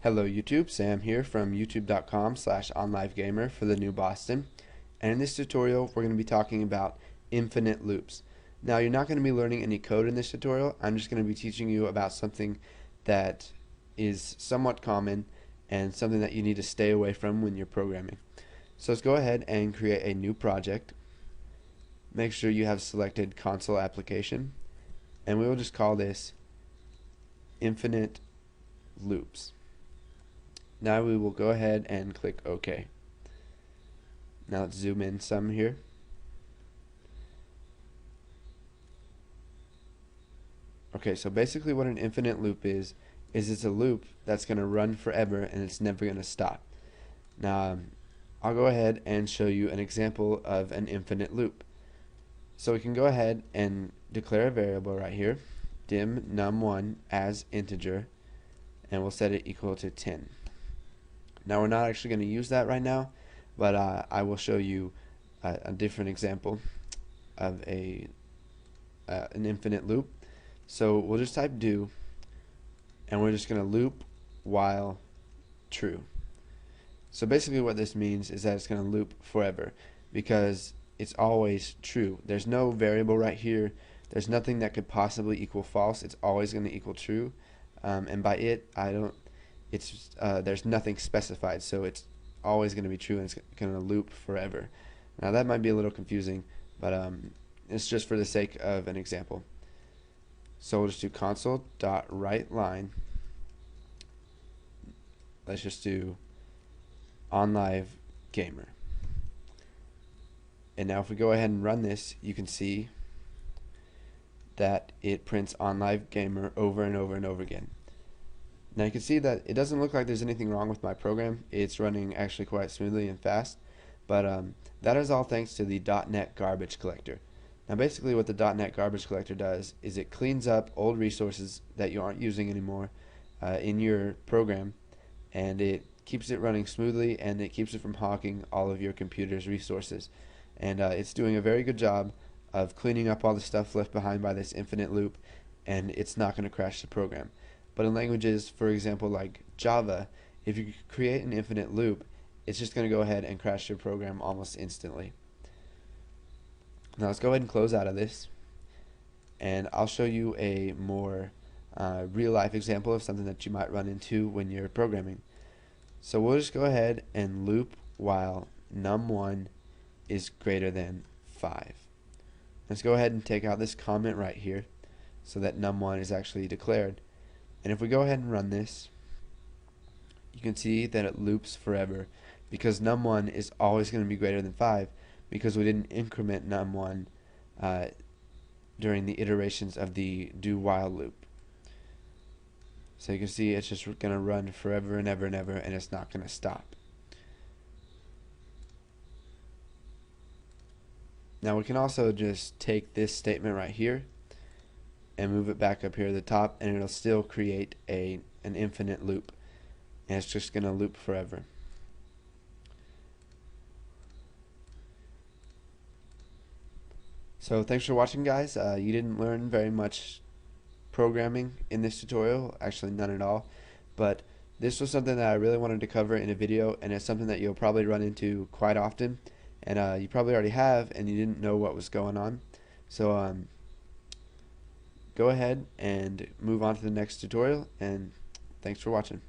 Hello YouTube, Sam here from youtube.com/onlivegamer for the new Boston. And in this tutorial we're going to be talking about infinite loops. Now you're not going to be learning any code in this tutorial. I'm just going to be teaching you about something that is somewhat common and something that you need to stay away from when you're programming. So let's go ahead and create a new project. Make sure you have selected console application, and we will just call this infinite loops. Now we will go ahead and click OK. Now let's zoom in some here. Okay, so basically what an infinite loop is it's a loop that's going to run forever and it's never going to stop. Now I'll go ahead and show you an example of an infinite loop. So we can go ahead and declare a variable right here, dim num1 as integer, and we'll set it equal to 10. Now we're not actually going to use that right now, but I will show you a different example of an infinite loop. So we'll just type do, and we're just going to loop while true. So basically what this means is that it's going to loop forever because it's always true. There's no variable right here. There's nothing that could possibly equal false. It's always going to equal true, and by it there's nothing specified, so it's always going to be true and it's going to loop forever. Now that might be a little confusing, but it's just for the sake of an example. So we'll just do console.writeLine. Let's just do onlivegamer. And now if we go ahead and run this, you can see that it prints onlivegamer over and over and over again. Now you can see that it doesn't look like there's anything wrong with my program. It's running actually quite smoothly and fast, but that is all thanks to the .NET garbage collector. Now basically what the .NET garbage collector does is it cleans up old resources that you aren't using anymore in your program, and it keeps it running smoothly, and it keeps it from hogging all of your computer's resources. And it's doing a very good job of cleaning up all the stuff left behind by this infinite loop, and it's not going to crash the program. But in languages, for example, like Java, if you create an infinite loop, it's just going to go ahead and crash your program almost instantly. Now let's go ahead and close out of this, and I'll show you a more real-life example of something that you might run into when you're programming. So we'll just go ahead and loop while num1 is greater than 5. Let's go ahead and take out this comment right here so that num1 is actually declared. And if we go ahead and run this, you can see that it loops forever because num1 is always going to be greater than 5 because we didn't increment num1 during the iterations of the do while loop. So you can see it's just going to run forever and ever and ever, and it's not going to stop. Now we can also just take this statement right here and move it back up here at the top, and it'll still create an infinite loop, and it's just going to loop forever. So thanks for watching, guys. You didn't learn very much programming in this tutorial, actually none at all, but this was something that I really wanted to cover in a video, and it's something that you'll probably run into quite often, and you probably already have and you didn't know what was going on. So go ahead and move on to the next tutorial, and thanks for watching.